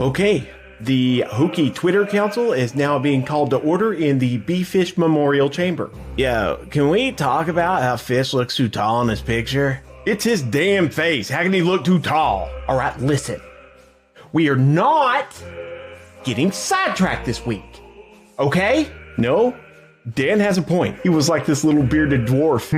Okay, the Hokey Twitter Council is now being called to order in the B-Fish Memorial Chamber. Yo, can we talk about how Fish looks too tall in this picture? It's his damn face. How can he look too tall? All right, listen. We are not getting sidetracked this week, okay? No, Dan has a point. He was like this little bearded dwarf.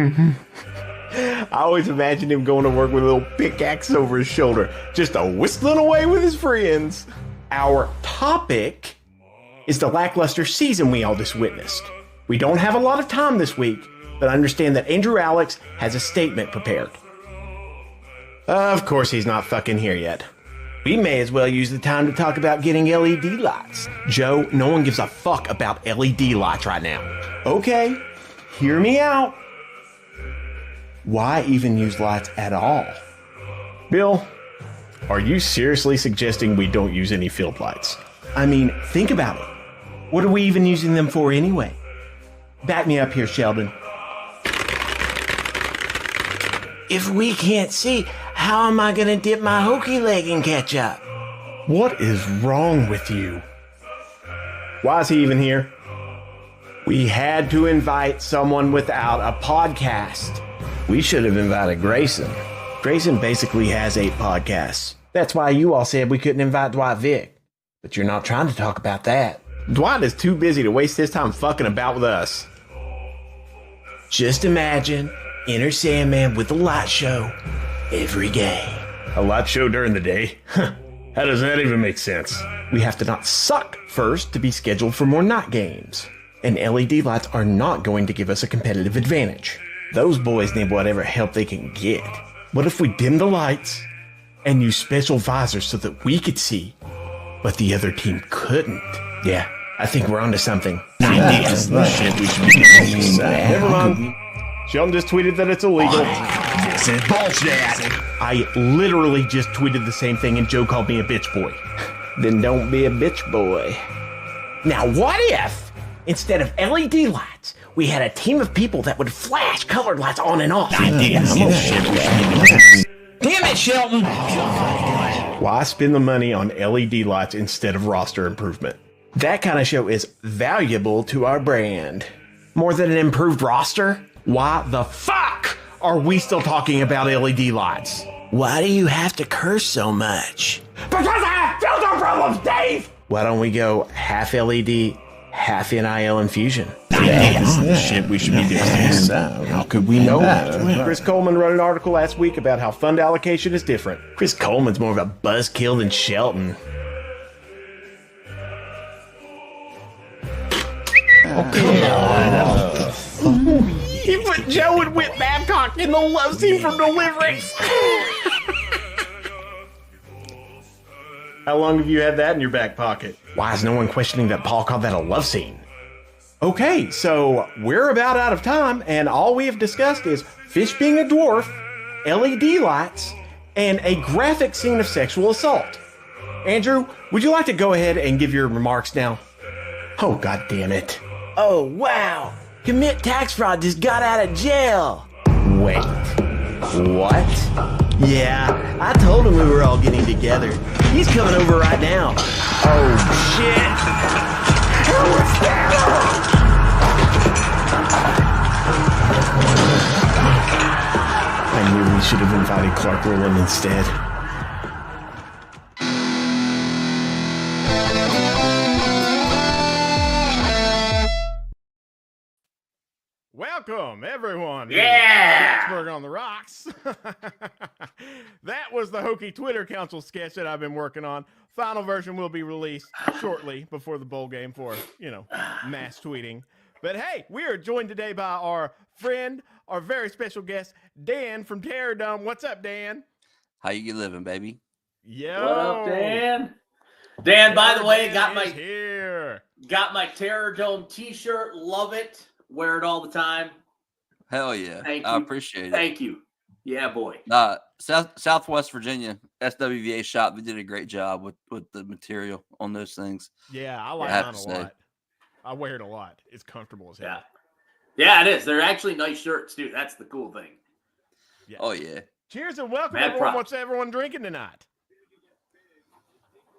I always imagined him going to work with a little pickaxe over his shoulder, just a whistling away with his friends. Our topic is the lackluster season we all just witnessed. We don't have a lot of time this week, but I understand that Andrew Alex has a statement prepared. Of course he's not fucking here yet. We may as well use the time to talk about getting LED lights. Joe, no one gives a fuck about LED lights right now. Okay, hear me out. Why even use lights at all? Bill, are you seriously suggesting we don't use any field lights? I mean, think about it. What are we even using them for anyway? Back me up here, Sheldon. If we can't see, how am I gonna dip my hokey leg in ketchup? What is wrong with you? Why is he even here? We had to invite someone without a podcast. We should have invited Grayson. Grayson basically has 8 podcasts. That's why you all said we couldn't invite Dwight Vick. But you're not trying to talk about that. Dwight is too busy to waste his time fucking about with us. Just imagine Enter Sandman with a light show every game. A light show during the day? How does that even make sense? We have to not suck first to be scheduled for more night games. And LED lights are not going to give us a competitive advantage. Those boys need whatever help they can get. What if we dim the lights and use special visors so that we could see, but the other team couldn't? Yeah, I think we're onto something. Never mind. Sheldon just tweeted that it's illegal. This is bullshit. I literally just tweeted the same thing and Joe called me a bitch boy. Then don't be a bitch boy. Now what if, instead of LED lights, we had a team of people that would flash colored lights on and off? Damn it, Shelton. Why spend the money on LED lights instead of roster improvement? That kind of show is valuable to our brand. More than an improved roster? Why the fuck are we still talking about LED lights? Why do you have to curse so much? Because I have filter problems, Dave! Why don't we go half LED, half NIL infusion? Shit, we should be doing this. How could we know that? Chris Coleman wrote an article last week about how fund allocation is different. Chris Coleman's more of a buzzkill than Shelton. He put Joe and Whit Babcock in the love scene from Deliverance. How long have you had that in your back pocket? Why is no one questioning that Paul called that a love scene? Okay, so we're about out of time, and all we have discussed is Fish being a dwarf, LED lights, and a graphic scene of sexual assault. Andrew, would you like to go ahead and give your remarks now? Oh, God damn it. Oh, wow. Commit tax fraud just got out of jail. Wait, what? Yeah, I told him we were all getting together. He's coming over right now. Oh, shit. I knew we should have invited Clark Rowland instead. Welcome, everyone. Yeah! Blacksburg on the rocks. That was the Hokey Twitter Council sketch that I've been working on. Final version will be released shortly before the bowl game for, mass tweeting. But hey, we are joined today by our friend, our very special guest, Dan from Terror Dome. What's up, Dan? How you living, baby? Yo. What up, Dan? Dan, by the way, got my Terror Dome t-shirt. Love it. Wear it all the time. Hell yeah. Thank you. I appreciate it. Thank you. Yeah, boy. Southwest Virginia SWVA shop, they did a great job with the material on those things. Yeah, I like mine a lot. I wear it a lot. It's comfortable as hell. Yeah, it is. They're actually nice shirts, too. That's the cool thing. Yeah. Oh, yeah. Cheers and welcome, Mad everyone. props. What's everyone drinking tonight?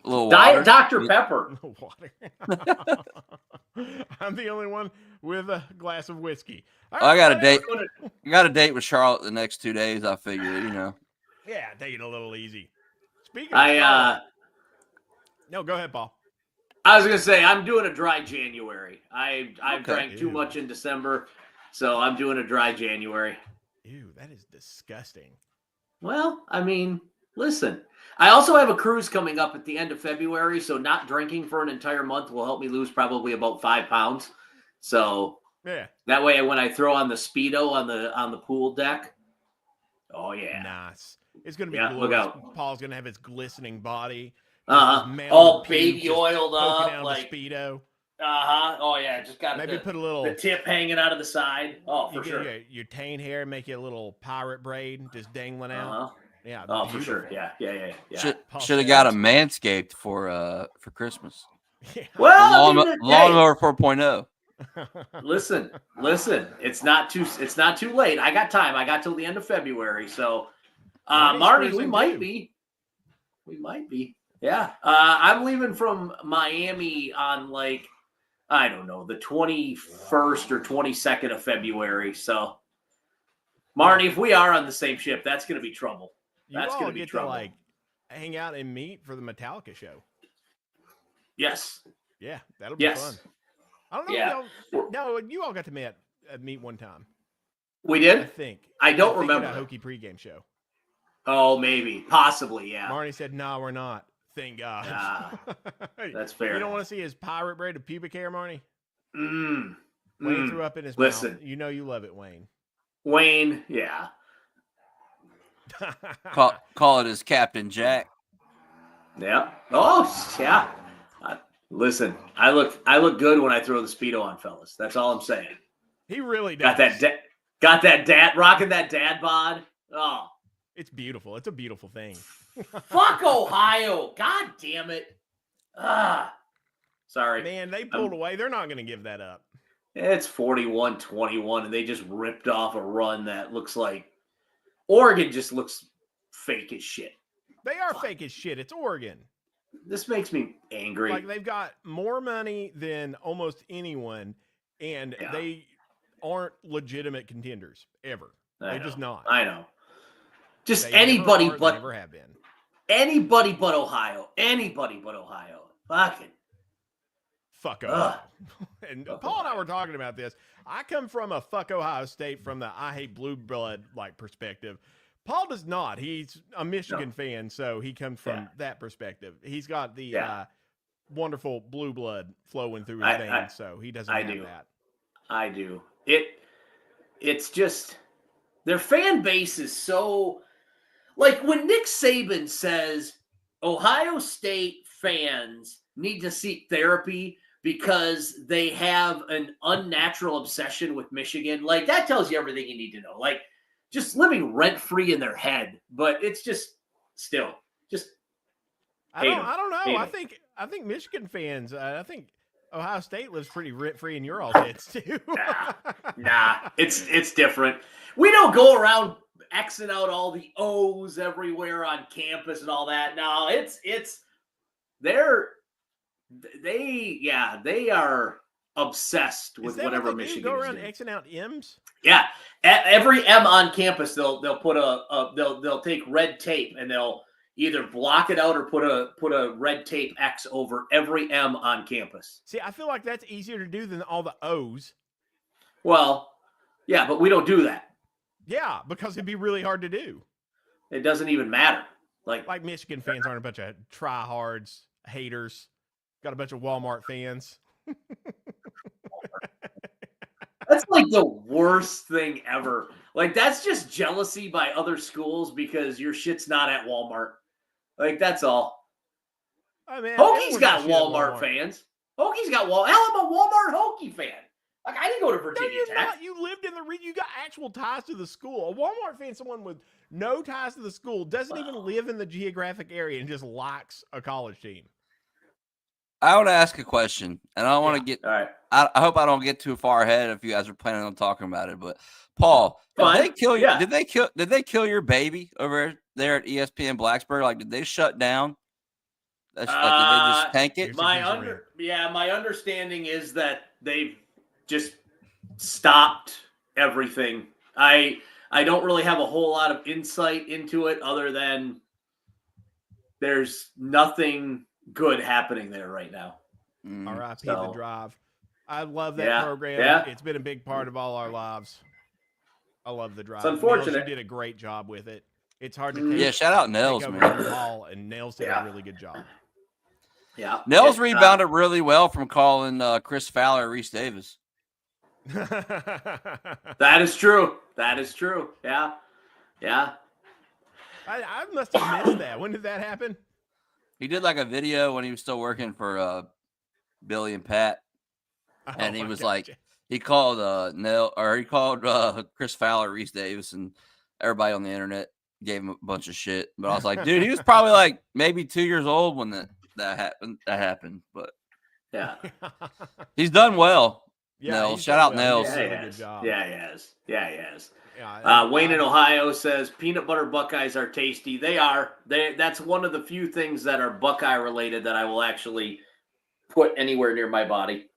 A little Diet water. Dr. Pepper. Water. I'm the only one with a glass of whiskey. I got a date. I got a date with Charlotte the next 2 days. I figured, Yeah, take it a little easy. Speaking of Charlotte, no, go ahead, Paul. I was gonna say I'm doing a dry January. I drank too much in December, so I'm doing a dry January. Ew, that is disgusting. Well, I mean, listen. I also have a cruise coming up at the end of February, so not drinking for an entire month will help me lose probably about 5 pounds. So yeah, that way when I throw on the Speedo on the pool deck, oh yeah, nice. It's gonna be glorious. Look out. Paul's gonna have his glistening body, all baby oiled up, out like the Speedo. Oh yeah, just got maybe put a little the tip hanging out of the side. Oh, for sure. Your taint hair, make it a little pirate braid, just dangling out. Yeah. Oh, for sure. Yeah. Should have got a Manscaped for Christmas. Yeah. Well, Lawnmower 4.0. Listen. It's not too late. I got time. I got till the end of February. So, Marty, we might be. Yeah. I'm leaving from Miami on I don't know, the 21st or 22nd of February. So, Marty, if we are on the same ship, that's going to be trouble. That's going to be trouble. To hang out and meet for the Metallica show. Yes. Yeah, that'll be fun. I don't know. Yeah. No, you all got to meet one time. We did? I think. I don't remember. A Hokie pregame show. Oh, maybe. Possibly, yeah. Marty said, no, we're not. Thank God. That's fair. You don't want to see his pirate braid of pubic hair, Marty? Wayne threw up in his mouth. You know you love it, Wayne. Wayne, yeah. Call it his Captain Jack. Yeah. Oh, yeah. Listen, I look good when I throw the Speedo on, fellas. That's all I'm saying. He really does. Got that dad rocking that dad bod. Oh, it's beautiful. It's a beautiful thing. Fuck Ohio. God damn it. Sorry. Man, they pulled away. They're not going to give that up. It's 41-21, and they just ripped off a run that looks like Oregon just looks fake as shit. They are fake as shit. It's Oregon. This makes me angry. Like, they've got more money than almost anyone, and they aren't legitimate contenders ever. They're just not. I know. Just anybody but never have been. Anybody but Ohio. Anybody but Ohio. Fuck Ohio. And Paul and I were talking about this. I come from a fuck Ohio State from the I hate blue blood perspective. Paul does not. He's a Michigan fan, so he comes from that perspective. He's got the wonderful blue blood flowing through his veins, so he doesn't have that. I do. It's just their fan base is so like when Nick Saban says Ohio State fans need to seek therapy because they have an unnatural obsession with Michigan. Like that tells you everything you need to know. Like just living rent-free in their head, but it's just still just I don't know. I think Michigan fans, I think Ohio State lives pretty rent-free in your all heads too. Nah, it's different. We don't go around Xing out all the O's everywhere on campus and all that. No, they are obsessed with whatever Michigan go around is doing. Xing out M's? Yeah, every M on campus they'll put they'll take red tape and they'll either block it out or put a red tape X over every M on campus. See, I feel like that's easier to do than all the O's. Well, yeah, but we don't do that. Yeah, because it'd be really hard to do. It doesn't even matter. Like Michigan fans aren't a bunch of tryhards, haters. Got a bunch of Walmart fans. That's like the worst thing ever. Like that's just jealousy by other schools because your shit's not at Walmart. Like that's all. Oh, man, Hokies got Walmart fans. Hokies got Hell, I'm a Walmart Hokie fan. Like I didn't go to Virginia Tech. Not. You lived in the region. You got actual ties to the school. A Walmart fan, someone with no ties to the school, doesn't even live in the geographic area and just likes a college team. I want to ask a question, and I don't want to get. All right. I hope I don't get too far ahead if you guys are planning on talking about it. But Paul, Fine. did they kill you? Yeah. Did they kill your baby over there at ESPN Blacksburg? Like, did they shut down? Did they just tank it? My understanding is that they've just stopped everything. I don't really have a whole lot of insight into it other than there's nothing good happening there right now. R.I.P. The Drive. I love that program. Yeah. It's been a big part of all our lives. I love The Drive. It's unfortunate. Nels, you did a great job with it. It's hard to take, shout out Nels, take over man. from Paul, and Nels did a really good job. Yeah. Nels rebounded really well from calling Chris Fowler Reese Davis. That is true. Yeah. I must have missed that. When did that happen? He did like a video when he was still working for Billy and Pat, and he was like, he called Chris Fowler Reese Davis, and everybody on the internet gave him a bunch of shit. But I was like, dude, he was probably like maybe 2 years old when that happened. But yeah, he's done well. Yeah, Nels, shout out Nels. Yeah, he has. Wayne in Ohio says peanut butter Buckeyes are tasty. They are. That's one of the few things that are Buckeye related that I will actually put anywhere near my body.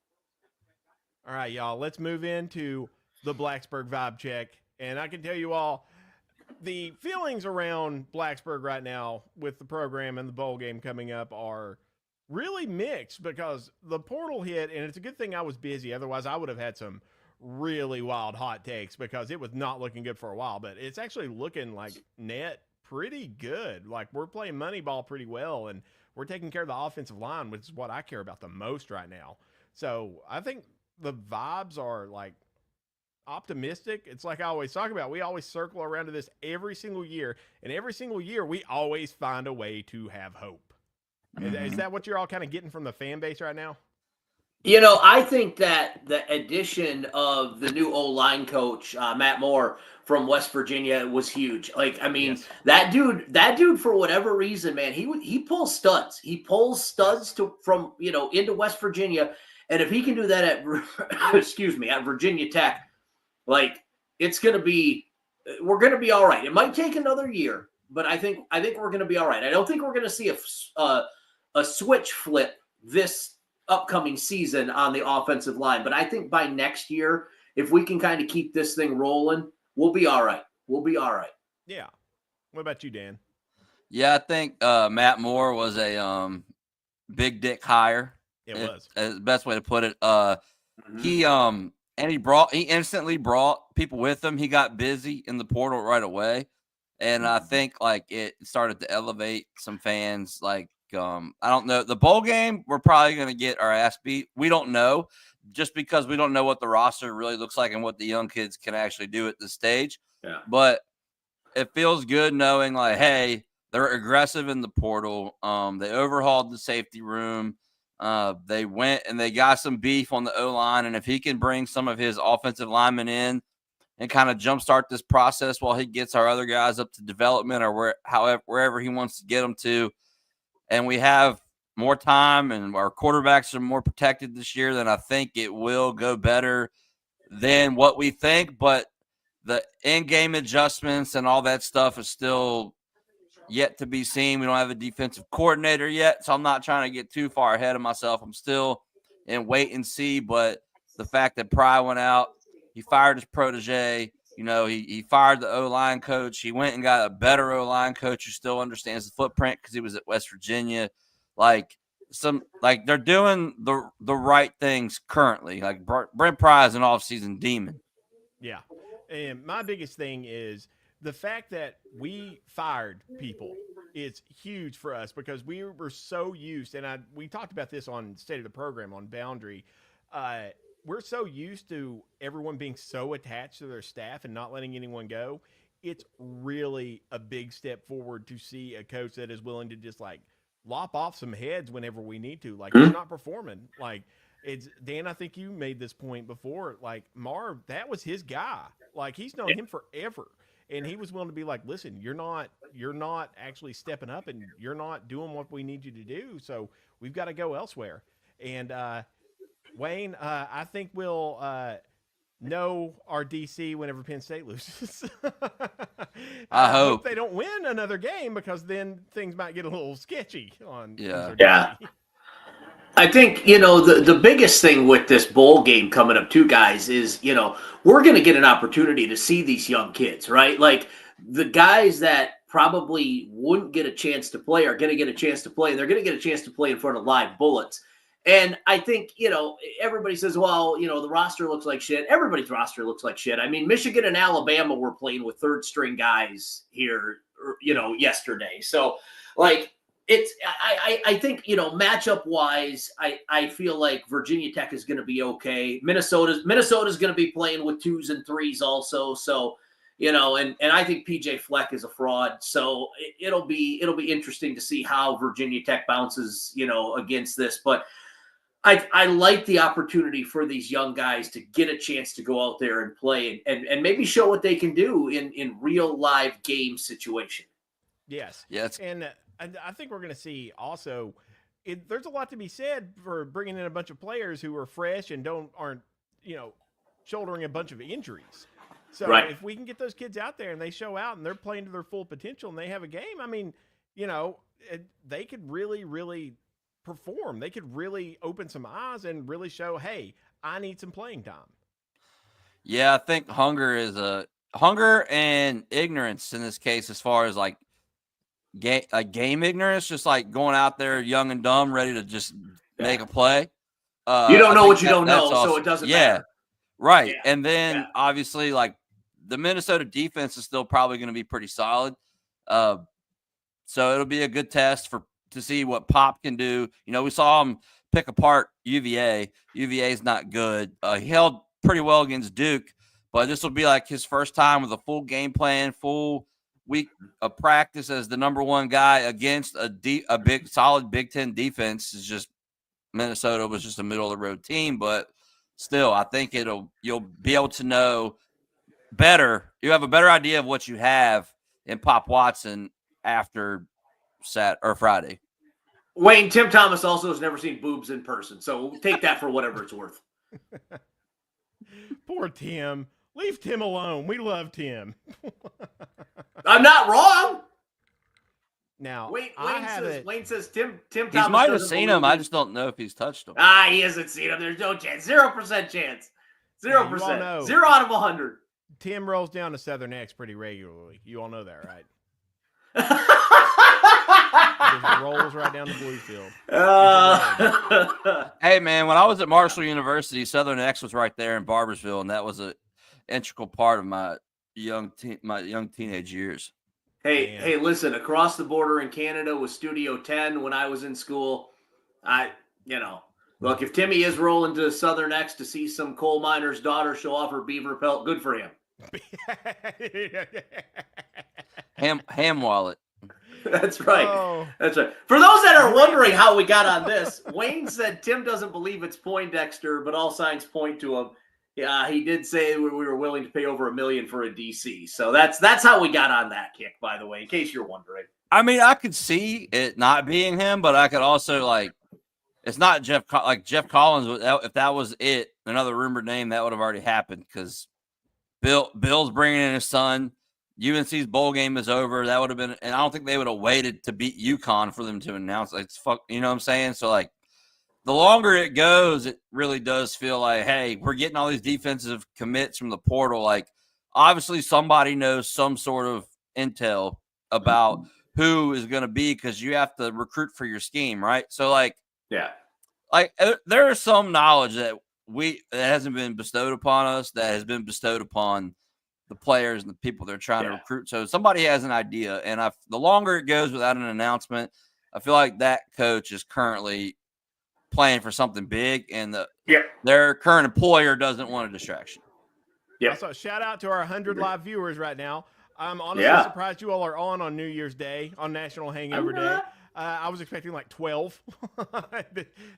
All right, y'all. Let's move into the Blacksburg vibe check, and I can tell you all the feelings around Blacksburg right now with the program and the bowl game coming up are really mixed because the portal hit, and it's a good thing I was busy. Otherwise, I would have had some really wild hot takes because it was not looking good for a while, but it's actually looking like net pretty good. Like we're playing money ball pretty well, and we're taking care of the offensive line, which is what I care about the most right now. So I think the vibes are like optimistic. It's like I always talk about. We always circle around to this every single year, and every single year we always find a way to have hope. Is that what you're all kind of getting from the fan base right now? You know, I think that the addition of the new O-line coach, Matt Moore from West Virginia, was huge. Like, I mean, that dude, for whatever reason, man, he pulls studs. He pulls studs from into West Virginia, and if he can do that at at Virginia Tech, like we're gonna be all right. It might take another year, but I think we're gonna be all right. I don't think we're gonna see a switch flip this upcoming season on the offensive line. But I think by next year, if we can kind of keep this thing rolling, we'll be all right. Yeah. What about you, Dan? Yeah, I think Matt Moore was a big dick hire. It was. The best way to put it. He instantly brought people with him. He got busy in the portal right away. And I think like it started to elevate some fans. Like, I don't know. The bowl game, we're probably going to get our ass beat. We don't know, just because we don't know what the roster really looks like and what the young kids can actually do at this stage. Yeah. But it feels good knowing like, hey, they're aggressive in the portal. They overhauled the safety room. They went and they got some beef on the O-line. And if he can bring some of his offensive linemen in and kind of jumpstart this process while he gets our other guys up to development or wherever he wants to get them to, and we have more time and our quarterbacks are more protected this year, then I think it will go better than what we think. But the in-game adjustments and all that stuff is still yet to be seen. We don't have a defensive coordinator yet, so I'm not trying to get too far ahead of myself. I'm still in wait and see, but the fact that Pry went out, he fired his protege. He fired the O-line coach. He went and got a better O-line coach who still understands the footprint because he was at West Virginia. They're doing the right things currently. Like Brent Pry is an off-season demon. Yeah. And my biggest thing is the fact that we fired people is huge for us because we were so used, and we talked about this on State of the Program on Boundary. We're so used to everyone being so attached to their staff and not letting anyone go. It's really a big step forward to see a coach that is willing to just like lop off some heads whenever we need to. Like, you're not performing. Like, it's Dan, I think you made this point before. Like, Marv, that was his guy. Like, he's known him forever. And he was willing to be like, listen, you're not actually stepping up and you're not doing what we need you to do. So we've got to go elsewhere. And Wayne, I think we'll know our DC whenever Penn State loses. I hope hope. they don't win another game, because then things might get a little sketchy on Yeah. our Yeah. DC. I think, the biggest thing with this bowl game coming up too, guys, is, we're going to get an opportunity to see these young kids, right? Like the guys that probably wouldn't get a chance to play are going to get a chance to play, and they're going to get a chance to play in front of live bullets. And I think, everybody says, well, the roster looks like shit. Everybody's roster looks like shit. I mean, Michigan and Alabama were playing with third string guys here, yesterday. So, like, I think, matchup wise, I feel like Virginia Tech is going to be okay. Minnesota's going to be playing with 2s and 3s also. So, and I think PJ Fleck is a fraud. So it'll be interesting to see how Virginia Tech bounces, against this. But I like the opportunity for these young guys to get a chance to go out there and play and maybe show what they can do in real live game situation. Yes. Yes. And I think we're going to see also, there's a lot to be said for bringing in a bunch of players who are fresh and aren't shouldering a bunch of injuries. So Right. if we can get those kids out there and they show out and they're playing to their full potential and they have a game, I mean, they could really, really perform. They could really open some eyes and really show, hey, I need some playing time. Yeah, I think hunger and ignorance in this case, as far as like game ignorance, just like going out there young and dumb, ready to just make a play. You don't know what you don't know, so it doesn't matter. Right. Yeah. And then obviously, like, the Minnesota defense is still probably going to be pretty solid. So it'll be a good test to see what Pop can do. We saw him pick apart UVA. UVA is not good. He held pretty well against Duke, but this will be like his first time with a full game plan, full week of practice as the number one guy against a big, solid Big Ten defense. Is just Minnesota was just a middle of the road team, but still, I think you'll be able to know better. You have a better idea of what you have in Pop Watson after Friday. Wayne, Tim Thomas also has never seen boobs in person, so take that for whatever it's worth. Poor Tim. Leave Tim alone. We love Tim. I'm not wrong. Now, Wayne says Tim Thomas. He might have seen him. I just don't know if he's touched him. He hasn't seen him. There's no chance. 0% chance. 0%. 0 out of 100. Tim rolls down to Southern X pretty regularly. You all know that, right? Just rolls right down the blue field. Hey, man, when I was at Marshall University, Southern X was right there in Barbersville, and that was an integral part of my young teenage years. Hey, listen, across the border in Canada with Studio 10 when I was in school, look, if Timmy is rolling to Southern X to see some coal miner's daughter show off her beaver pelt, good for him. Ham wallet. That's right. Oh. That's right. For those that are wondering how we got on this, Wayne said Tim doesn't believe it's Poindexter, but all signs point to him. Yeah, he did say we were willing to pay over $1 million for a DC. So that's how we got on that kick, by the way, in case you're wondering. I mean, I could see it not being him, but I could also, like, it's not Jeff Collins. If that was it, another rumored name, that would have already happened because Bill's bringing in his son. UNC's bowl game is over. That would have been, and I don't think they would have waited to beat UConn for them to announce. Like, you know what I'm saying? So, like, the longer it goes, it really does feel like, hey, we're getting all these defensive commits from the portal. Like, obviously, somebody knows some sort of intel about who is going to be because you have to recruit for your scheme, right? So, like, there is some knowledge that hasn't been bestowed upon us that has been bestowed upon the players and the people they're trying to recruit. So somebody has an idea, and the longer it goes without an announcement, I feel like that coach is currently playing for something big, and their current employer doesn't want a distraction. Yeah. Also, shout out to our 100 live viewers right now. I'm honestly surprised you all are on New Year's Day, on National Hangover Day. I was expecting like 12.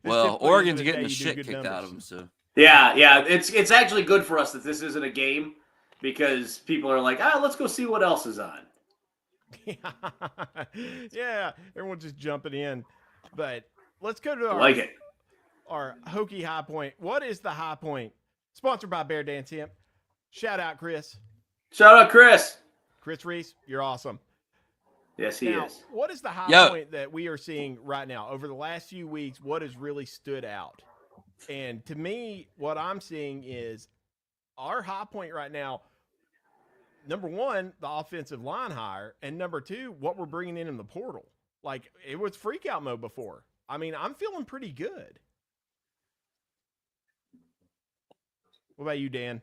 Well, Oregon's getting the shit kicked out of them. So yeah, it's actually good for us that this isn't a game because people are like, let's go see what else is on. Yeah, everyone's just jumping in. But let's go to our Hokie High Point. What is the High Point? Sponsored by Bear Dance Hemp. Shout out, Chris. Shout out, Chris. Chris Reese, you're awesome. Yes, he is. What is the high Yo. point that we are seeing right now? Over the last few weeks, what has really stood out? And to me, what I'm seeing is our high point right now, number one, the offensive line hire, and number two, what we're bringing in the portal. Like, it was freak out mode before. I mean, I'm feeling pretty good. What about you, Dan?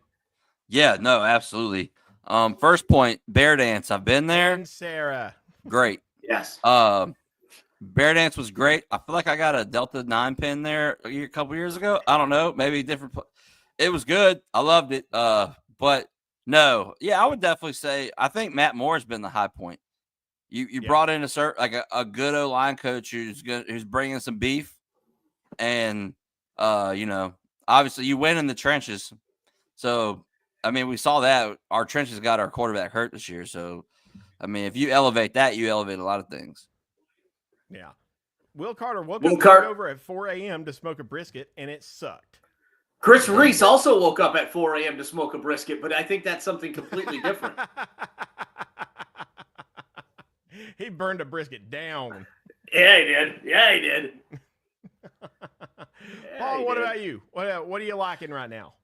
Yeah, no, absolutely. First point, Bear Dance. I've been there. And Sarah. Great. Yes. Bear Dance was great. I feel like I got a Delta 9 pin there a couple years ago. I don't know, maybe different. It was good. I loved it. But no, yeah, I would definitely say I think Matt Moore's been the high point. You brought in a good O-line coach who's bringing some beef, and obviously you win in the trenches. So I mean, we saw that our trenches got our quarterback hurt this year. So I mean, if you elevate that, you elevate a lot of things. Yeah. Will Carter woke up over at 4 a.m. to smoke a brisket, and it sucked. Chris Reese also woke up at 4 a.m. to smoke a brisket, but I think that's something completely different. He burned a brisket down. Yeah, he did. Yeah, he did. Paul, what about you? What are you liking right now?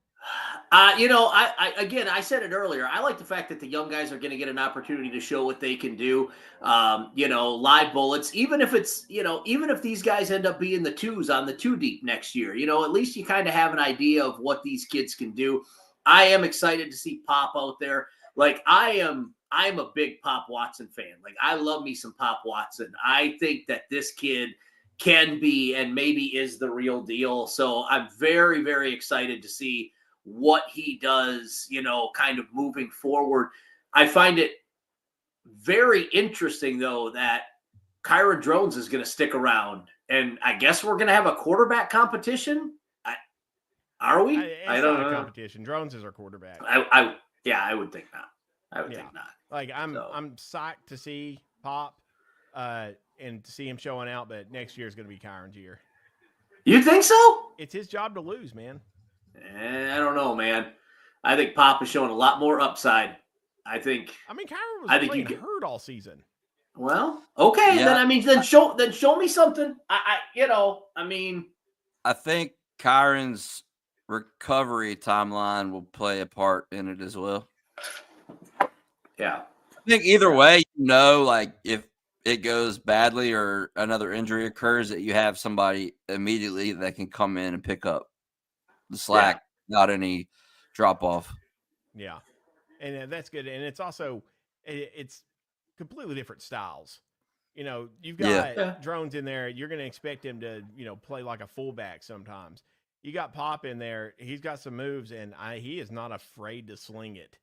I said it earlier. I like the fact that the young guys are going to get an opportunity to show what they can do. Live bullets, even if these guys end up being the twos on the 2 deep next year, at least you kind of have an idea of what these kids can do. I am excited to see Pop out there. Like I'm a big Pop Watson fan. Like I love me some Pop Watson. I think that this kid can be and maybe is the real deal. So I'm very, very excited to see what he does, kind of moving forward. I find it very interesting, though, that Kyron Drones is going to stick around. And I guess we're going to have a quarterback competition. Are we? I don't know. Competition. Drones is our quarterback. I would think not. I would think not. Like I'm psyched to see Pop and to see him showing out, but next year is going to be Kyron's year. You think so? It's his job to lose, man. I don't know, man. I think Pop is showing a lot more upside. Kyron was playing hurt all season. Well, okay. Yeah. Then show me something. I think Kyron's recovery timeline will play a part in it as well. Yeah. I think either way, like if it goes badly or another injury occurs, that you have somebody immediately that can come in and pick up the slack, not any drop off. Yeah. And that's good. And it's also, it's completely different styles. You've got Drones in there. You're going to expect him to, play like a fullback sometimes. You got Pop in there. He's got some moves, and he is not afraid to sling it.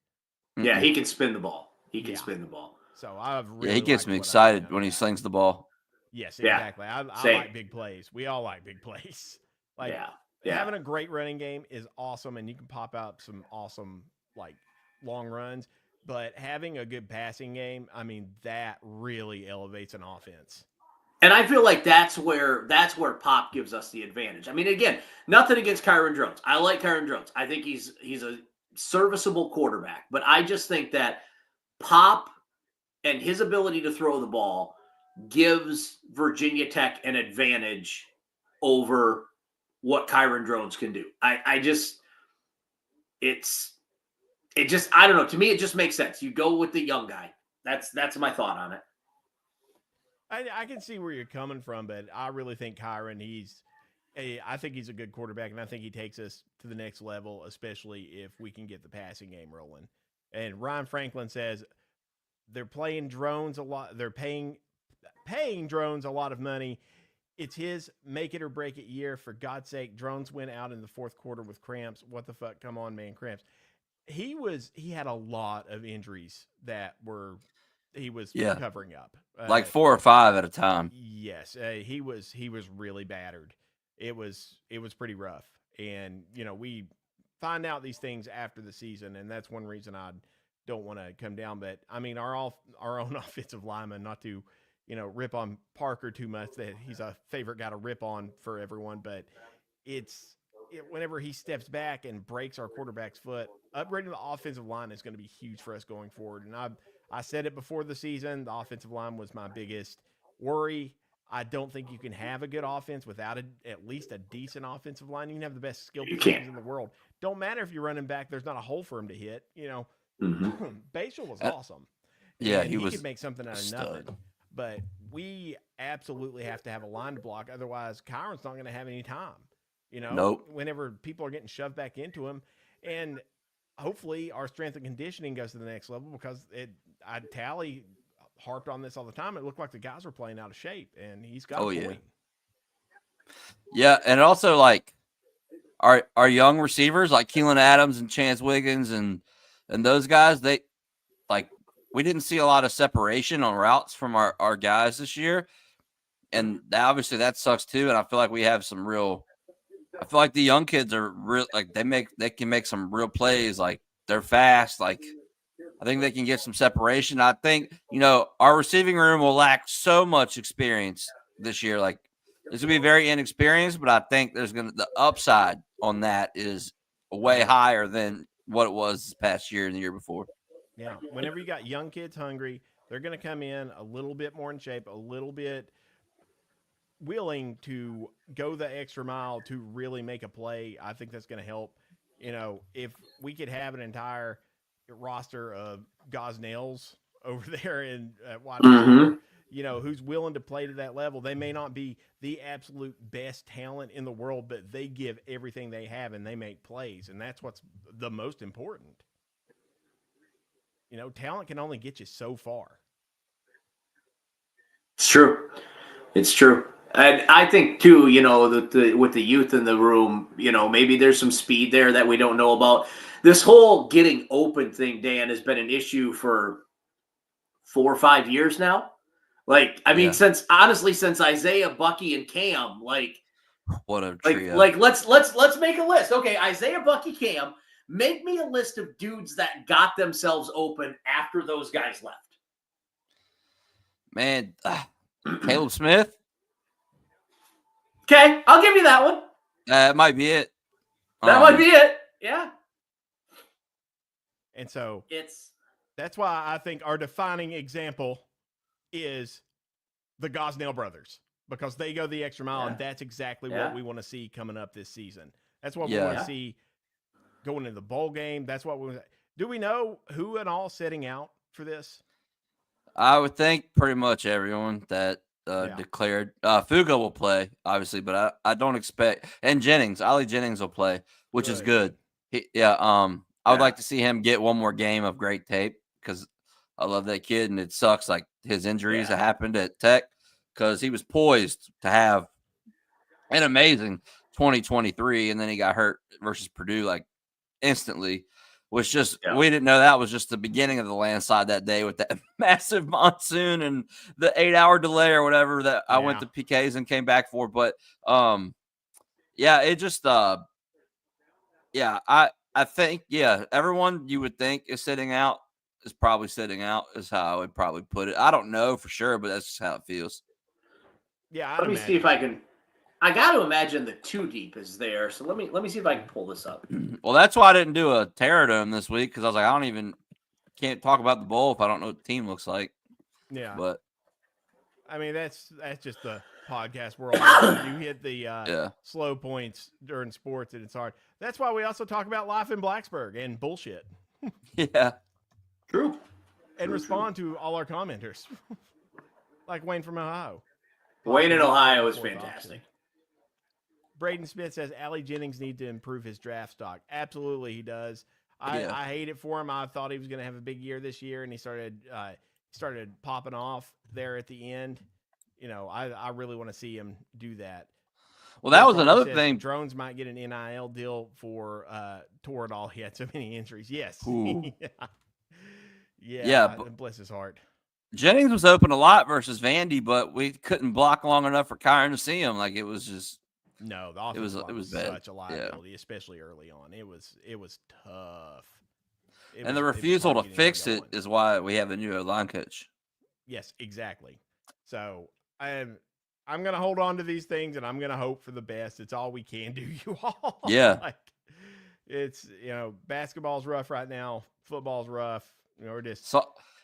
Yeah, he can spin the ball. Spin the ball. So he gets me excited when he slings the ball. Yes, exactly. I like big plays. We all like big plays. Having a great running game is awesome, and you can pop out some awesome long runs. But having a good passing game, that really elevates an offense. And I feel like that's where Pop gives us the advantage. Again, nothing against Kyron Drones. I like Kyron Drones. I think he's a serviceable quarterback. But I just think that Pop and his ability to throw the ball gives Virginia Tech an advantage over what Kyron Drones can do. I don't know. To me, it just makes sense. You go with the young guy. That's my thought on it. I can see where you're coming from, but I really think Kyron, I think he's a good quarterback, and I think he takes us to the next level, especially if we can get the passing game rolling. And Ryan Franklin says they're playing Drones a lot. They're paying Drones a lot of money. It's his make it or break it year. For God's sake, Drones went out in the fourth quarter with cramps. What the fuck? Come on, man, cramps. He had a lot of injuries that he was covering up. Like 4 or 5 at a time. Yes. He was really battered. It was pretty rough. And, we find out these things after the season, and that's one reason I don't want to come down. But, our own offensive lineman, not to, rip on Parker too much, that he's a favorite guy to rip on for everyone. But whenever he steps back and breaks our quarterback's foot, upgrading the offensive line is going to be huge for us going forward. And I said it before the season, the offensive line was my biggest worry. I don't think you can have a good offense without at least a decent offensive line. You can have the best skill positions in the world. Don't matter if you're running back, there's not a hole for him to hit. Basial was awesome. Yeah, and he was could make something out of nothing. But we absolutely have to have a line to block. Otherwise, Kyron's not going to have any time. Nope. Whenever people are getting shoved back into him. And hopefully our strength and conditioning goes to the next level, because Tally harped on this all the time. It looked like the guys were playing out of shape, and he's got a point. Yeah, and also like our young receivers like Keelan Adams and Chance Wiggins and those guys, we didn't see a lot of separation on routes from our guys this year. And obviously that sucks too. And I feel like we have I feel like the young kids are real, like they can make some real plays. Like they're fast. Like I think they can get some separation. I think, our receiving room will lack so much experience this year. Like it's gonna be very inexperienced, but I think the upside on that is way higher than what it was this past year and the year before. Yeah. Whenever you got young kids hungry, they're going to come in a little bit more in shape, a little bit willing to go the extra mile to really make a play. I think that's going to help. If we could have an entire roster of Gosnells over there and wide receiver, who's willing to play to that level. They may not be the absolute best talent in the world, but they give everything they have and they make plays. And that's what's the most important. Talent can only get you so far. It's true. It's true. And I think too, with the youth in the room, maybe there's some speed there that we don't know about. This whole getting open thing, Dan, has been an issue for 4 or 5 years now. Since Isaiah, Bucky, and Cam, what a trio. Let's make a list. Okay, Isaiah, Bucky, Cam. Make me a list of dudes that got themselves open after those guys left. Man, Caleb Smith. Okay, I'll give you that one. That might be it. That might be it. Yeah. And so that's why I think our defining example is the Gosnell brothers, because they go the extra mile, and that's exactly what we want to see coming up this season. That's what we want to see going into the bowl game. That's what do we know who and all sitting out for this? I would think pretty much everyone that declared. Fuga will play, obviously, but I don't expect. And Ali Jennings will play, which is good. I would like to see him get one more game of great tape, because I love that kid, and it sucks like his injuries that happened at Tech, because he was poised to have an amazing 2023, and then he got hurt versus Purdue instantly, which just we didn't know that was just the beginning of the landslide that day with that massive monsoon and the 8-hour delay or whatever that I went to PKs and came back for. But it just I think everyone you would think is sitting out is probably sitting out, is how I would probably put it. I don't know for sure, but that's just how it feels. Yeah, let me see if I can. I got to imagine the 2 deep is there, so let me see if I can pull this up. Well, that's why I didn't do a Terradome this week, because I was like, can't talk about the bowl if I don't know what the team looks like. Yeah, but I mean that's just the podcast world. You hit the slow points during sports, and it's hard. That's why we also talk about life in Blacksburg and bullshit. Yeah, true. And respond to all our commenters, like Wayne from Ohio. Wayne in Ohio is fantastic. Braden Smith says Ali Jennings needs to improve his draft stock. Absolutely, he does. I hate it for him. I thought he was going to have a big year this year, and he started popping off there at the end. I really want to see him do that. Well, that was another thing. Drones might get an NIL deal for Toradol. He had so many injuries. Yes. yeah. Bless his heart. Jennings was open a lot versus Vandy, but we couldn't block long enough for Kyron to see him. It was just. No, the offense was bad. Such a liability, especially early on. It was tough. The refusal to fix it is why we have a new line coach. Yes, exactly. So I I'm gonna hold on to these things, and I'm gonna hope for the best. It's all we can do, you all. Yeah. Like, it's basketball's rough right now. Football's rough. We're just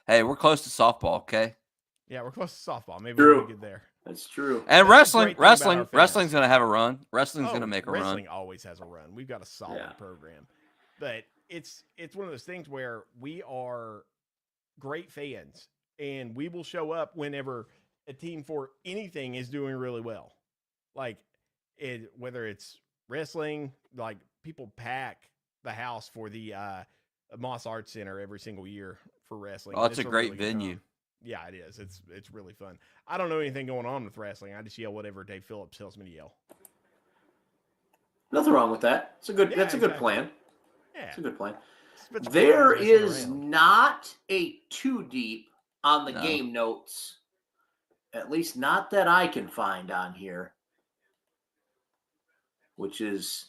hey, we're close to softball. Okay. we're close to softball. Maybe True. we'll be good there. That's true. And That's the great thing about our wrestling's fans. gonna have a run. Wrestling's gonna make a run. Wrestling always has a run. We've got a solid program, but it's one of those things where we are great fans, and we will show up whenever a team for anything is doing really well. Like whether it's wrestling, like people pack the house for the Moss Arts Center every single year for wrestling. Oh, it's a great really good venue. time. Yeah, it is. It's really fun. I don't know anything going on with wrestling. I just yell whatever Dave Phillips tells me to yell. Nothing wrong with that. It's a good. Yeah, that's a good plan. Yeah, it's a good plan. It's There fun is around. not a too deep on the No. game notes, at least not that I can find on here, which is,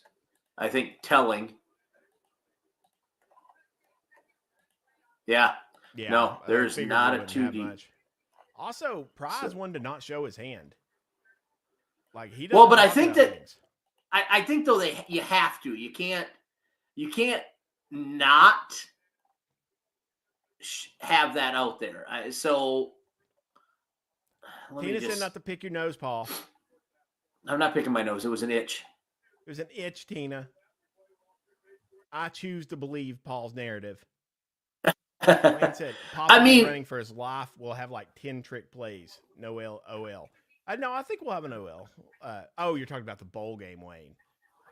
I think, telling. Yeah. Yeah, No, I there's figured not we a wouldn't too have deep. much. Also, Prize wanted to not show his hand. Like he doesn't. Well, but I talk think about that things. I think though you have to. You can't not have that out there. So let Tina me said just. not to pick your nose, Paul. I'm not picking my nose. It was an itch. It was an itch, Tina. I choose to believe Paul's narrative. Wayne said, possibly running for his life. We'll have like 10 trick plays. No OL. No, I think we'll have an OL. You're talking about the bowl game, Wayne.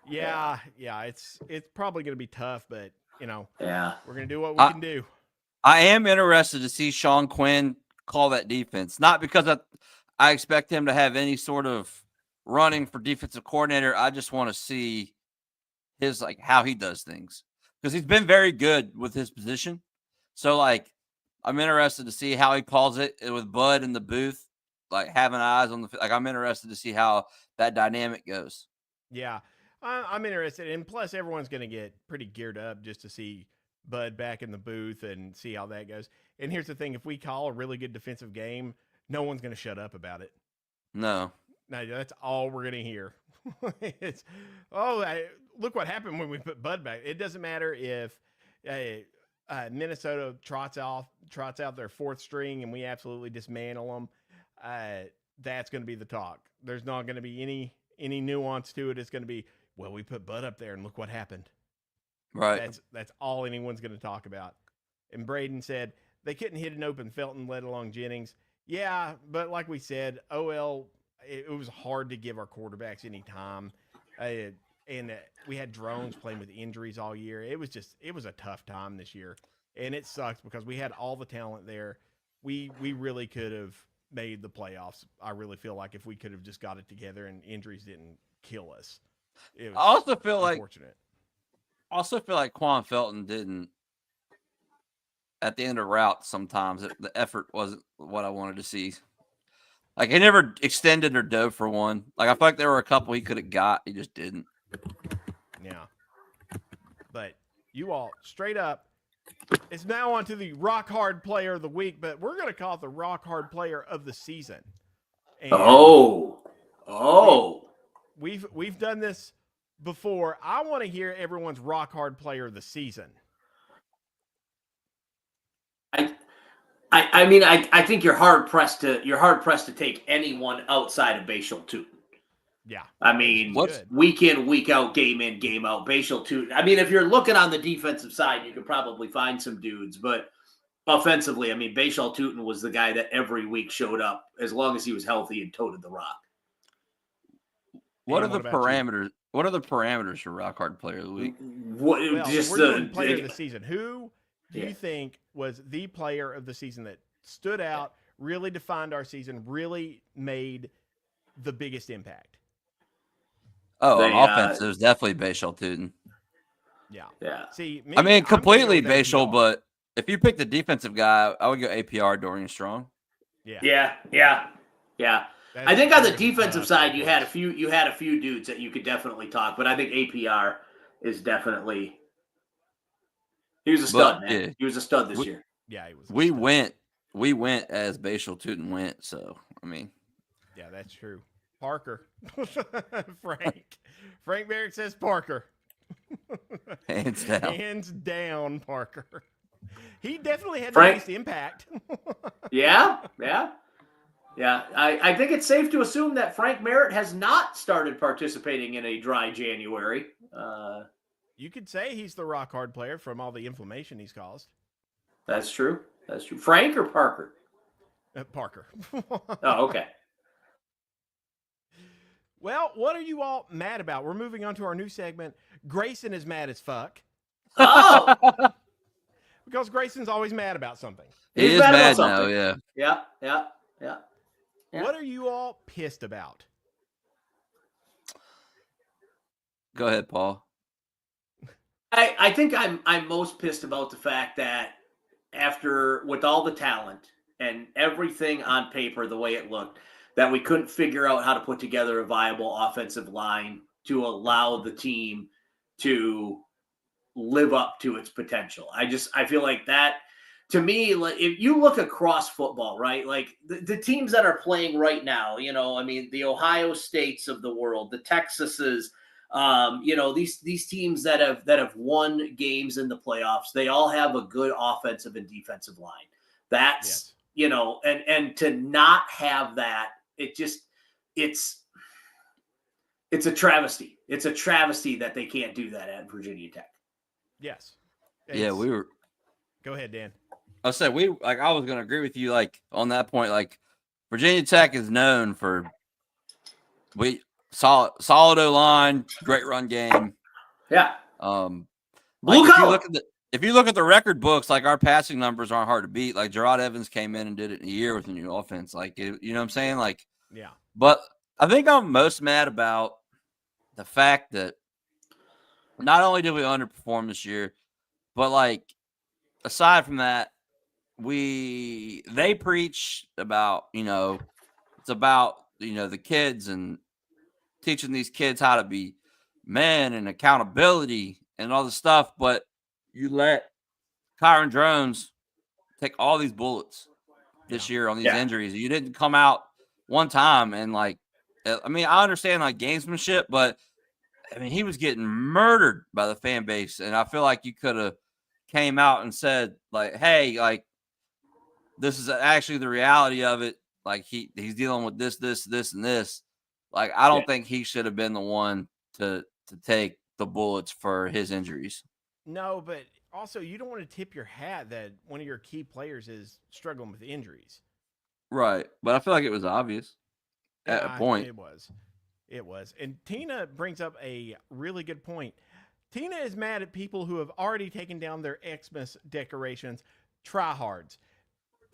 Yeah. It's probably going to be tough, but Yeah, we're going to do what we can do. I am interested to see Sean Quinn call that defense. Not because I expect him to have any sort of running for defensive coordinator. I just want to see his how he does things, because he's been very good with his position. So I'm interested to see how he calls it with Bud in the booth, having eyes on the I'm interested to see how that dynamic goes. Yeah, I'm interested, and plus everyone's going to get pretty geared up just to see Bud back in the booth and see how that goes. And here's the thing: if we call a really good defensive game, no one's going to shut up about it. No, that's all we're going to hear. It's look what happened when we put Bud back. It doesn't matter if Minnesota trots out their fourth string and we absolutely dismantle them. That's going to be the talk. There's not going to be any nuance to it. It's going to be, well, we put Bud up there and look what happened. Right. That's all anyone's going to talk about. And Braden said they couldn't hit an open Felton, let alone Jennings. Yeah, but like we said, OL, it was hard to give our quarterbacks any time. And we had drones playing with injuries all year. It was a tough time this year. And it sucks because we had all the talent there. We really could have made the playoffs. I really feel like if we could have just got it together and injuries didn't kill us. It was I also feel unfortunate. like Quan Felton didn't, at the end of route, sometimes the effort wasn't what I wanted to see. He never extended or dove for one. I feel like there were a couple he could have got. He just didn't. Yeah. But you all, straight up, it's now on to the Rock Hard Player of the Week, but we're going to call it the Rock Hard Player of the Season. And we've done this before. I want to hear everyone's Rock Hard Player of the Season. I think you're hard pressed to take anyone outside of Bashal Tootin. Yeah. I mean, week in, week out, game in, game out, Bashal Tootin. I mean, if you're looking on the defensive side, you could probably find some dudes, but offensively, I mean, Bashal Tootin was the guy that every week showed up as long as he was healthy and toted the rock. What are the parameters? What are the parameters for Rock Hard Player of the Week? We're doing Player of the Season. Who do you think was the player of the season that stood out, really defined our season, really made the biggest impact? Oh, on offense, it was definitely Bashal Tootin. Yeah. See, completely Bashal, but if you pick the defensive guy, I would go APR, Dorian Strong. Yeah. I think on the defensive side, you had a few dudes that you could definitely talk, but I think APR is definitely. He was a stud, man. Yeah. He was a stud this year. Yeah, he was. We went as Bashal Tootin went, so I mean. Yeah, that's true. Parker. Frank Barrett says Parker. Hands down. Hands down, Parker. He definitely had the Frank- biggest impact. Yeah. I think it's safe to assume that Frank Merritt has not started participating in a dry January. You could say he's the rock hard player from all the inflammation he's caused. That's true. Frank or Parker? Parker. Oh, okay. Well, what are you all mad about? We're moving on to our new segment. Grayson is mad as fuck. Oh, Because Grayson's always mad about something. He He's is mad about mad now, something. yeah. yeah. Yeah. What are you all pissed about? Go ahead, Paul. I think I'm most pissed about the fact that after, with all the talent and everything on paper the way it looked, that we couldn't figure out how to put together a viable offensive line to allow the team to live up to its potential. I feel like that, to me, like, if you look across football, right, like the teams that are playing right now, I mean, the Ohio States of the world, the Texases, these teams that have won games in the playoffs, they all have a good offensive and defensive line. That's, and to not have that, it's a travesty. It's a travesty that they can't do that at Virginia Tech. Yes. Yeah, we were. Go ahead, Dan. I said I was going to agree with you, like, on that point. Like, Virginia Tech is known for solid O-line, great run game. Yeah. Like, if you look at the record books, like, our passing numbers aren't hard to beat. Like, Gerard Evans came in and did it in a year with a new offense. Like, you know what I'm saying? Like, yeah. But I think I'm most mad about the fact that not only did we underperform this year, but, like, aside from that, they preach about, it's about, the kids and teaching these kids how to be men and accountability and all this stuff. But you let Kyron Drones take all these bullets this year on these injuries. You didn't come out one time and, like, I mean, I understand, like, gamesmanship, but I mean, he was getting murdered by the fan base. And I feel like you could have came out and said, like, hey, like, this is actually the reality of it. Like, he's dealing with this, and this. Like, I don't think he should have been the one to take the bullets for his injuries. No, but also you don't want to tip your hat that one of your key players is struggling with injuries. Right. But I feel like it was obvious at a point. It was. And Tina brings up a really good point. Tina is mad at people who have already taken down their Xmas decorations, tryhards.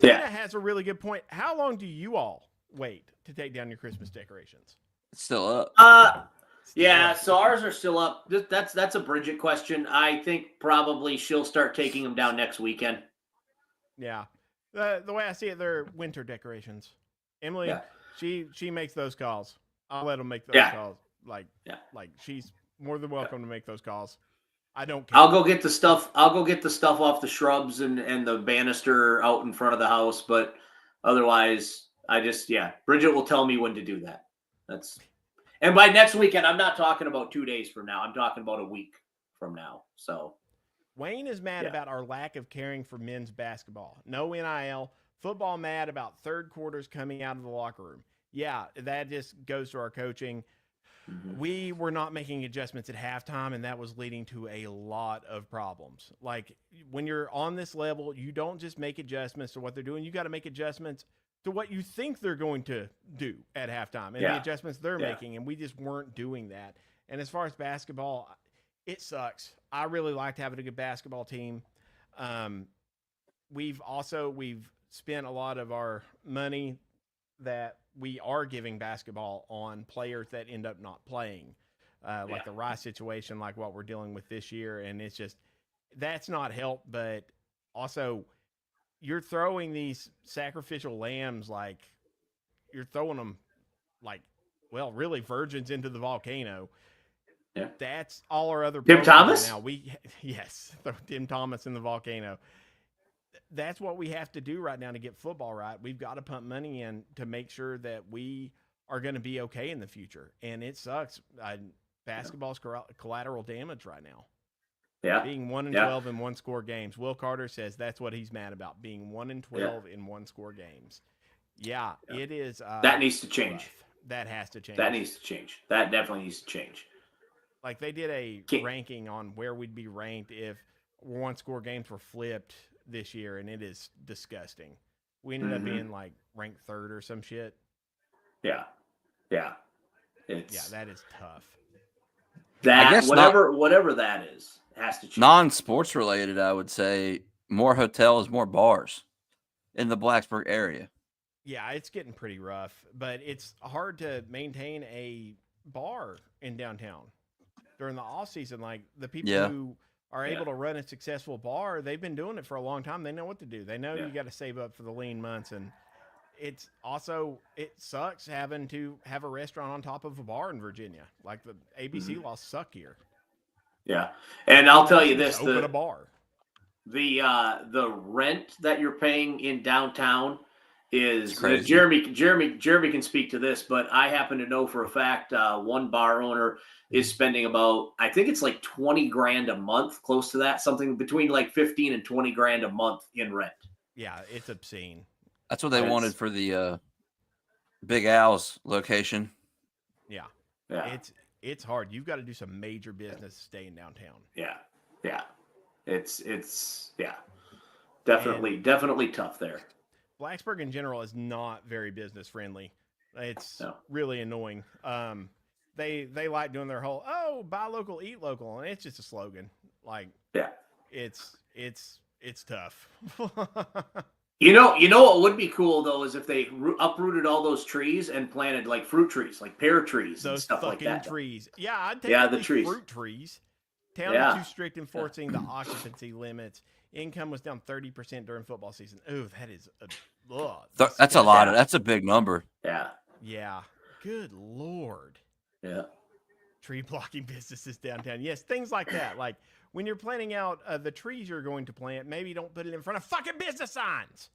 Yeah. Tina has a really good point. How long do you all wait to take down your Christmas decorations? It's still up. So ours are still up. That's a Bridget question. I think probably she'll start taking them down next weekend. Yeah. The way I see it, they're winter decorations. Emily, she makes those calls. I'll let them make those calls. Like she's more than welcome to make those calls. I don't care. I'll go get the stuff off the shrubs and the banister out in front of the house. But otherwise, Bridget will tell me when to do that. And by next weekend, I'm not talking about 2 days from now. I'm talking about a week from now. So Wayne is mad about our lack of caring for men's basketball. No NIL. Football mad about third quarters coming out of the locker room. Yeah, that just goes to our coaching. Mm-hmm. We were not making adjustments at halftime, and that was leading to a lot of problems. Like, when you're on this level, you don't just make adjustments to what they're doing. You got to make adjustments to what you think they're going to do at halftime and the adjustments they're making, and we just weren't doing that. And as far as basketball, it sucks. I really liked having a good basketball team. We've spent a lot of our money that we are giving basketball on players that end up not playing, like the Rice situation, like what we're dealing with this year. And it's just, that's not helped, but also you're throwing these sacrificial lambs, like you're throwing them like, well, really virgins into the volcano. Yeah. That's all our other Tim Thomas? Right now. Throw Tim Thomas in the volcano. That's what we have to do right now to get football right. We've got to pump money in to make sure that we are going to be okay in the future. And it sucks. Basketball's collateral damage right now. Yeah. Being 1-12 in one-score games. Will Carter says that's what he's mad about, being 1-12 in one-score games. Yeah, it is. That needs to change. Rough. That has to change. That needs to change. That definitely needs to change. Like, they did a ranking on where we'd be ranked if one-score games were flipped this year, and it is disgusting. We ended up being, like, ranked 3rd or some shit. Yeah. Yeah. That is tough. That, whatever that is, has to change. Non-sports related, I would say more hotels, more bars in the Blacksburg area. Yeah, it's getting pretty rough, but it's hard to maintain a bar in downtown during the off season. Like, the people who are able to run a successful bar, they've been doing it for a long time. They know what to do. They know you got to save up for the lean months. And it sucks having to have a restaurant on top of a bar in Virginia. Like, the ABC laws suck here. Yeah. And I'll tell you this, open a bar. The rent that you're paying in downtown is crazy. Jeremy can speak to this, but I happen to know for a fact one bar owner is spending about, I think it's like $20,000 a month, close to that, something between like 15 and 20 grand a month in rent. Yeah, it's obscene. That's what they wanted for the Big Al's location. Yeah. It's hard. You've got to do some major business staying downtown. Yeah. It's definitely tough there. Blacksburg in general is not very business friendly. It's really annoying. They like doing their whole buy local, eat local, and it's just a slogan. Like, it's tough. You know what would be cool though is if they uprooted all those trees and planted like fruit trees, like pear trees, those and stuff like that. Trees. Yeah, I'd take the trees. Fruit trees. Town is too strict enforcing the occupancy limits. Income was down 30% during football season. Ooh, that is that's a lot. That's a big number. Yeah. Good Lord. Yeah. Tree blocking businesses downtown. Yes, things like that. Like, when you're planning out the trees you're going to plant, maybe don't put it in front of fucking business signs.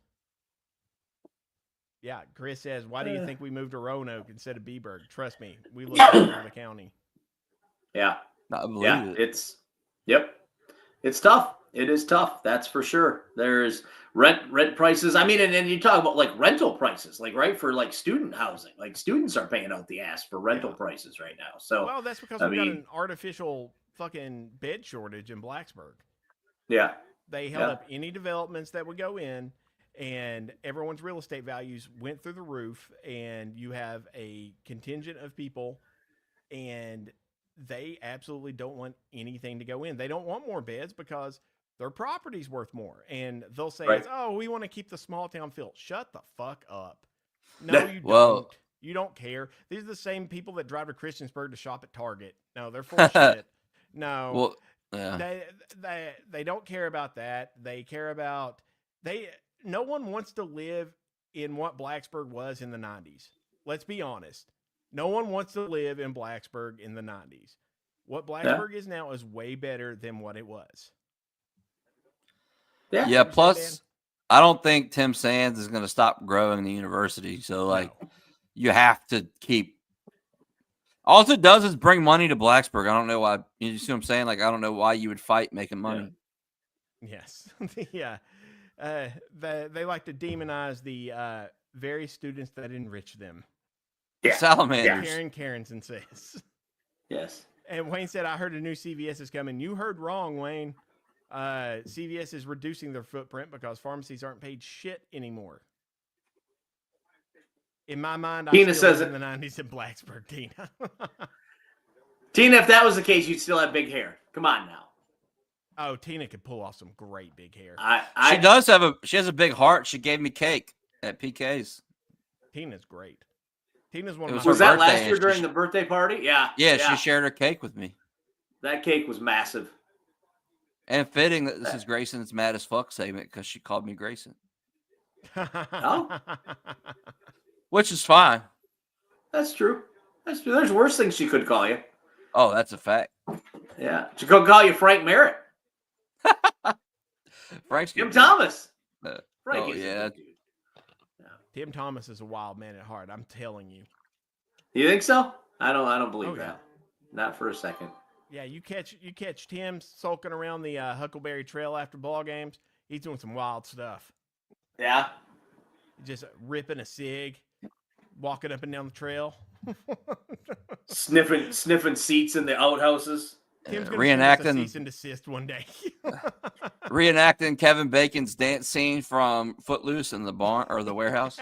Yeah, Chris says, why do you think we moved to Roanoke instead of Beeburg? Trust me, we look over the county. Yeah. I believe it. It's tough. It is tough. That's for sure. There's rent prices. I mean, and you talk about like rental prices, like, right, for like student housing. Like, students are paying out the ass for rental prices right now. So, well, that's because we got an artificial fucking bed shortage in Blacksburg. Yeah. They held up any developments that would go in, and everyone's real estate values went through the roof, and you have a contingent of people, and they absolutely don't want anything to go in. They don't want more beds because their property's worth more. And they'll say, we want to keep the small town feel. Shut the fuck up. No, you don't. You don't care. These are the same people that drive to Christiansburg to shop at Target. No, they're full of shit. No. They don't care about that. They care about no one wants to live in what Blacksburg was in the 90s. Let's be honest. No one wants to live in Blacksburg in the 90s. What Blacksburg is now is way better than what it was. Yeah, plus I don't think Tim Sands is going to stop growing the university. So, you have to keep. All it does is bring money to Blacksburg. I don't know why. You see what I'm saying? Like, I don't know why you would fight making money. Yes. Yeah. They like to demonize the very students that enrich them. Yeah. Salamanders. Karen Karenson says. Yes. And Wayne said, I heard a new CVS is coming. You heard wrong, Wayne. CVS is reducing their footprint because pharmacies aren't paid shit anymore. In my mind, I still live in the 90s in Blacksburg, Tina. Tina, if that was the case, you'd still have big hair. Come on now. Oh, Tina could pull off some great big hair. She has a big heart. She gave me cake at PK's. Tina's great. Tina's one of my. Was that last year during the birthday party? Yeah. Yeah, she shared her cake with me. That cake was massive. And fitting that this is Grayson's Mad as Fuck segment because she called me Grayson. Oh. Which is fine. That's true. There's worse things she could call you. Oh, that's a fact. Yeah. She could call you Frank Merritt. Frank's Tim Thomas. Tim Thomas is a wild man at heart. I'm telling you. You think so? I don't believe Oh, yeah. that. Not for a second. Yeah, you catch Tim sulking around the Huckleberry Trail after ball games. He's doing some wild stuff. Yeah. Just ripping a cig, walking up and down the trail. Sniffing seats in the outhouses. Tim's gonna shoot us a Reenacting cease and desist one day. reenacting Kevin Bacon's dance scene from Footloose in the barn or the warehouse.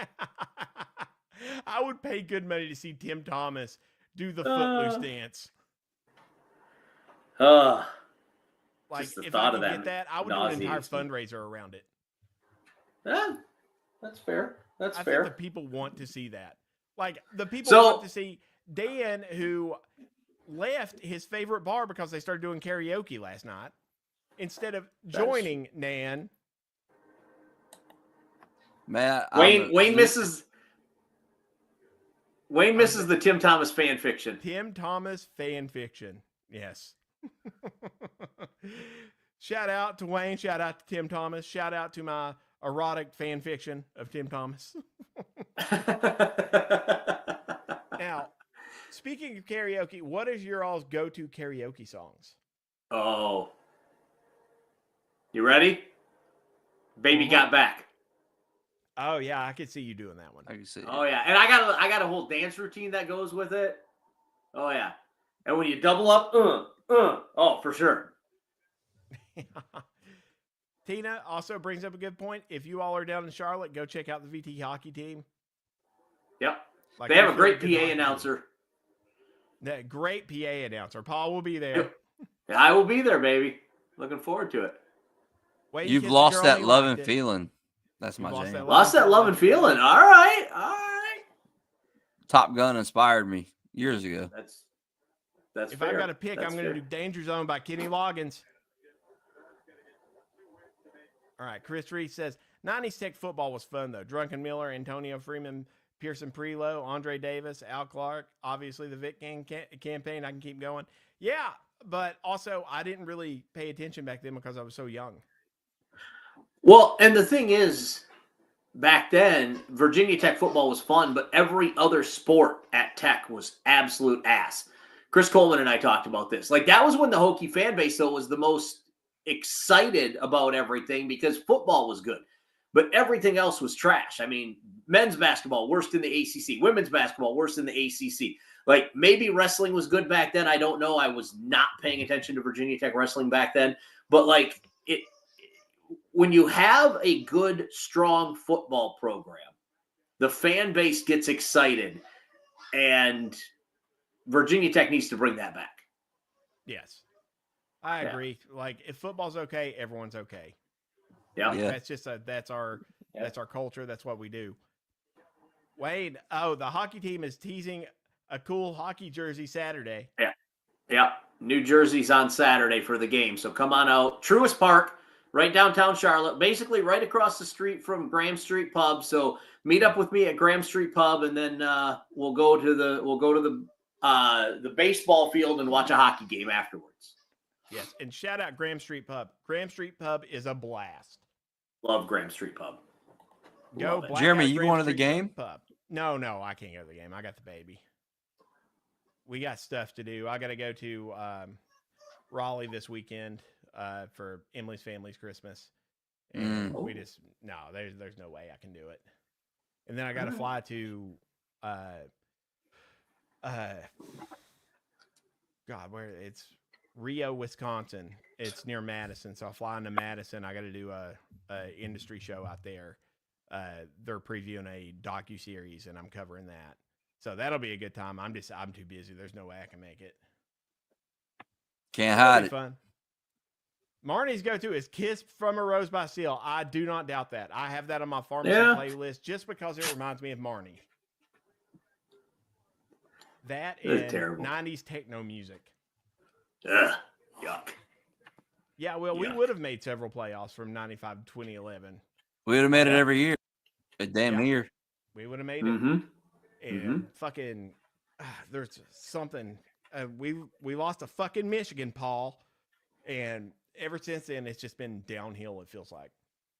I would pay good money to see Tim Thomas do the Footloose dance. Like, just the if thought I of could that get that, I would do an entire nauseates me. fundraiser around it. Yeah, that's fair. That's I fair. think the people want to see that. Like, the people So- want to see Dan, who left his favorite bar because they started doing karaoke last night, instead of joining Nan. Man, Wayne misses the Tim Thomas fan fiction. Tim Thomas fan fiction. Yes. Shout out to Wayne. Shout out to Tim Thomas. Shout out to my erotic fan fiction of Tim Thomas. Now, speaking of karaoke, what is your all's go-to karaoke songs? Oh. You ready? Baby Got Back. Oh yeah, I could see you doing that one. I can see. Oh yeah, and I got a whole dance routine that goes with it. Oh yeah, and when you double up, oh for sure. Tina also brings up a good point. If you all are down in Charlotte, go check out the VT hockey team. Yep, Like, they have a really great good PA hockey announcer. team. That great PA announcer. Paul will be there. Yep. I will be there, baby. Looking forward to it. Wait, You've kiss the lost girl that he love liked and it. feeling. That's You've my lost jam. that Lost that love and feeling. All right. Top Gun inspired me years ago. That's If fair. I've got to pick, That's I'm going to fair. do Danger Zone by Kenny Loggins. All right, Chris Reed says, 90s Tech football was fun, though. Drunken Miller, Antonio Freeman, Pearson Prelo, Andre Davis, Al Clark, obviously the Vic Gang campaign. I can keep going. Yeah, but also I didn't really pay attention back then because I was so young. Well, and the thing is, back then, Virginia Tech football was fun, but every other sport at Tech was absolute ass. Chris Coleman and I talked about this. Like, that was when the Hokie fan base, though, was the most excited about everything because football was good. But everything else was trash. I mean, men's basketball, worst in the ACC. Women's basketball, worst in the ACC. Like, maybe wrestling was good back then. I don't know. I was not paying attention to Virginia Tech wrestling back then. But, like, when you have a good, strong football program, the fan base gets excited, and Virginia Tech needs to bring that back. Yes, I agree. Like, if football's okay, everyone's okay. Yeah. Like, that's just that's our culture. That's what we do. Wade, the hockey team is teasing a cool hockey jersey Saturday. Yeah. New Jersey's on Saturday for the game, so come on out. Truist Park, right downtown Charlotte, basically right across the street from Graham Street Pub. So meet up with me at Graham Street Pub, and then we'll go to the baseball field and watch a hockey game afterwards. Yes, and shout out Graham Street Pub. Graham Street Pub is a blast. Love Graham Street Pub. Go, Love it. Black Jeremy, Eyed you Graham going to the Street game? Pub. No, I can't go to the game. I got the baby. We got stuff to do. I got to go to Raleigh this weekend for Emily's family's Christmas. And we just there's no way I can do it. And then I got to fly to where it's Rio, Wisconsin. It's near Madison, so I fly into Madison. I got to do a industry show out there. They're previewing a docu-series, and I'm covering that. So that'll be a good time. I'm too busy. There's no way I can make it. Can't hide it. Fun. Marnie's go-to is "Kiss from a Rose" by Seal. I do not doubt that. I have that on my pharmacy playlist just because it reminds me of Marnie. That and terrible. 90s techno music. Ugh, yuck. Yeah, well, we would have made several playoffs from 95 to 2011. We would have made it every year. A damn year. We would have made it. Mm-hmm. And fucking, there's something. We lost to fucking Michigan, Paul. And ever since then, it's just been downhill, it feels like.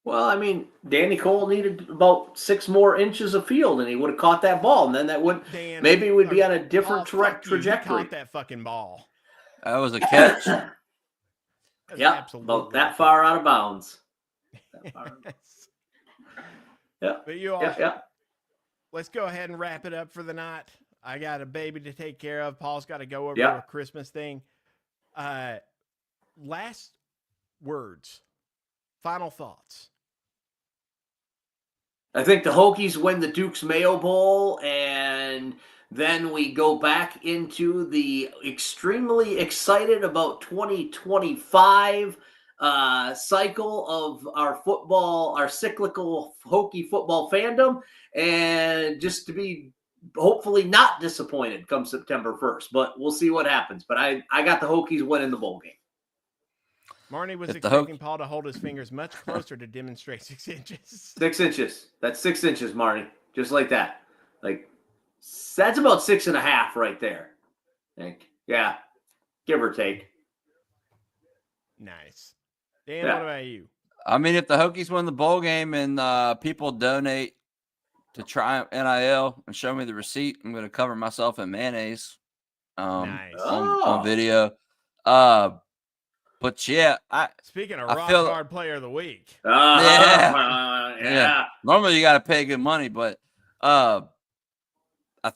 Well, I mean, Danny Cole needed about 6 more inches of field, and he would have caught that ball, and then that would maybe we'd be on a different trajectory. He caught that fucking ball. That was a catch. Yep, about that far out of bounds. Yeah, but you all, yeah. Let's go ahead and wrap it up for the night. I got a baby to take care of. Paul's got to go over to a Christmas thing. Last words, final thoughts. I think the Hokies win the Duke's Mayo Bowl, and then we go back into the extremely excited about 2025 cycle of our football, our cyclical Hokie football fandom, and just to be hopefully not disappointed come September 1st. But we'll see what happens. But I got the Hokies winning the bowl game. Marnie was expecting Paul to hold his fingers much closer to demonstrate 6 inches. 6 inches. That's 6 inches, Marnie. Just like that. Like, that's about 6.5 right there. I think. Yeah. Give or take. Nice. Dan, what about you? I mean, if the Hokies win the bowl game and people donate to Triumph NIL and show me the receipt, I'm going to cover myself in mayonnaise nice. on video. But yeah, speaking of rock hard player of the week. Yeah. Normally you got to pay good money, but I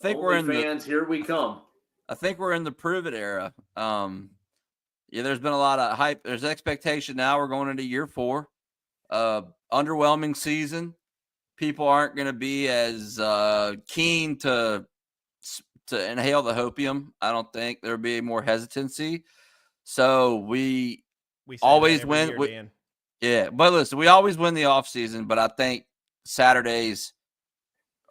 think we're in fans. Here we come. I think we're in the prove it era. Yeah, there's been a lot of hype. There's expectation now. We're going into year 4. Underwhelming season. People aren't going to be as keen to inhale the hopium. I don't think there'll be more hesitancy. So we always win. Yeah, but listen, we always win the offseason, but I think Saturdays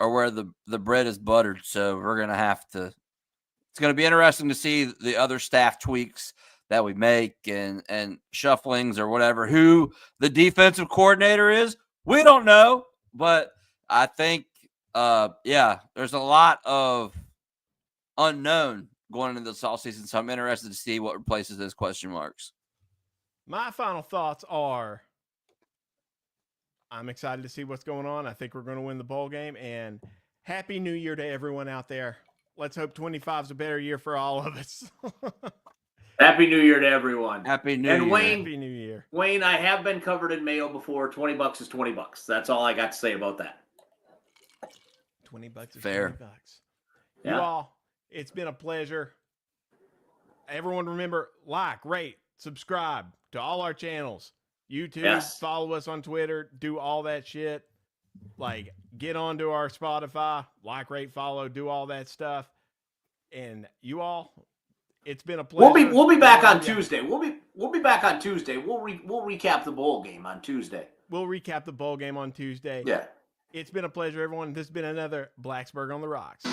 are where the bread is buttered. So we're going to have to – it's going to be interesting to see the other staff tweaks that we make and shufflings or whatever. Who the defensive coordinator is, we don't know. But I think, there's a lot of unknown going into this offseason, so I'm interested to see what replaces those question marks. My final thoughts are I'm excited to see what's going on. I think we're going to win the bowl game, and Happy New Year to everyone out there. Let's hope 25 is a better year for all of us. Happy New Year to everyone. Happy New Year. Wayne, Happy New Year. Wayne, I have been covered in mayo before. $20 is $20. That's all I got to say about that. $20 is fair. $20. Yeah. You all, it's been a pleasure. Everyone remember, like, rate, subscribe to all our channels. YouTube, follow us on Twitter, do all that shit. Like, get onto our Spotify, like, rate, follow, do all that stuff. And you all, it's been a pleasure. We'll be back on Tuesday. We'll be back on Tuesday. We'll recap the bowl game on Tuesday. We'll recap the bowl game on Tuesday. Yeah. It's been a pleasure, everyone. This has been another Blacksburg on the Rocks.